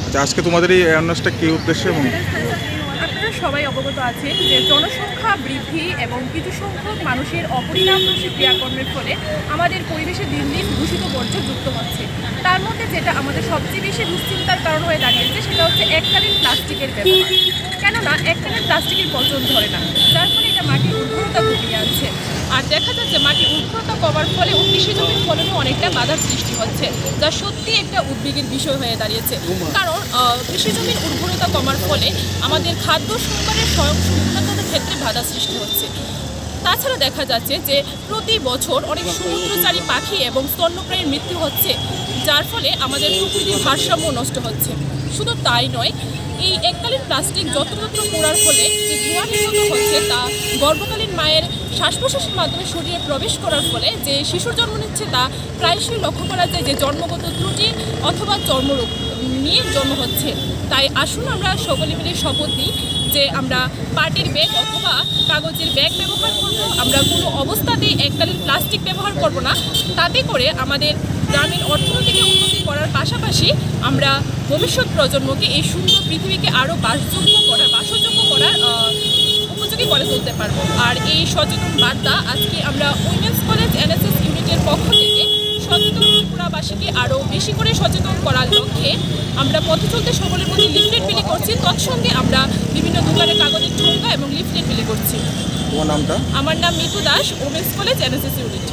আচ্ছা, আজকে তোমাদের এই অ্যাওয়ারনেসটা কী উদ্দেশ্যে এবং আপনারা সবাই অবগত আছেন যে জনসংখ্যা বৃদ্ধি এবং কিছু সংখ্যক মানুষের অপরিণামদর্শী ক্রিয়াকর্মের ফলে আমাদের পরিবেশে দিন দিন দূষিত বর্জ্য যুক্ত হচ্ছে। তার মধ্যে যেটা আমাদের সবচেয়ে বেশি দুশ্চিন্তার কারণ হয়ে দাঁড়িয়েছে সেটা হচ্ছে এককালীন প্লাস্টিকের ব্যবহার। কেননা এককালীন প্লাস্টিকের পচন ধরে না, যার ফলে এটা মাটির উর্বরতা কমিয়ে আনছে। আর দেখা যাচ্ছে মাটির উর্বরতা কমার ফলে কৃষি জমির ফলনে অনেকটা বাধার সৃষ্টি হচ্ছে, যা সত্যি একটা উদ্বেগের বিষয় হয়ে দাঁড়িয়েছে। কারণ কৃষি জমির উর্বরতা কমার ফলে আমাদের খাদ্য সম্ভারের স্বয়ংসম্পূর্ণতার ক্ষেত্রে বাধা সৃষ্টি হচ্ছে। তাছাড়া দেখা যাচ্ছে যে প্রতি বছর অনেক সমুদ্রচারী পাখি এবং স্তন্যপ্রাণীর মৃত্যু হচ্ছে, যার ফলে আমাদের প্রকৃতির ভারসাম্য নষ্ট হচ্ছে। শুধু তাই নয়, এই এককালীন প্লাস্টিক যত্রতত্র পোড়ার ফলে যে ধোঁয়া নির্গত হচ্ছে তা গর্ভকালীন মায়ের শ্বাস প্রশ্বাসের মাধ্যমে শরীরে প্রবেশ করার ফলে যে শিশুর জন্ম নিচ্ছে তা প্রায়শই লক্ষ্য করা যায় যে জন্মগত ত্রুটি অথবা চর্মরোগ নিয়ে জন্ম হচ্ছে। তাই আসুন আমরা সকলে মিলে শপথ নিই যে আমরা পাটের ব্যাগ অথবা কাগজের ব্যাগ ব্যবহার করব, আমরা কোনো অবস্থাতেই এককালীন প্লাস্টিক ব্যবহার করব না। তাতে করে আমাদের গ্রামীণ অর্থনীতিকে উন্নতি করার পাশাপাশি আমরা ভবিষ্যৎ প্রজন্মকে এই সুন্দর পৃথিবীকে আরও বাসযোগ্য করার উপযোগী করে তুলতে পারবো। আর এই সচেতন বার্তা আজকে আমরা উইমেন্স কলেজ এনএসএস ইউনিটের পক্ষ থেকে সচেতন ত্রিপুরাবাসীকে আরও বেশি করে সচেতন করার লক্ষ্যে আমরা পথে চলতে সকলের প্রতি লিফলেট বিলি করছি। তৎসঙ্গে আমরা বিভিন্ন দোকানে কাগজের ঠোঙ্গা এবং লিফলেট বিলি করছি। তোমার নামটা? আমার নাম Mitu Das, women's college NSS unit.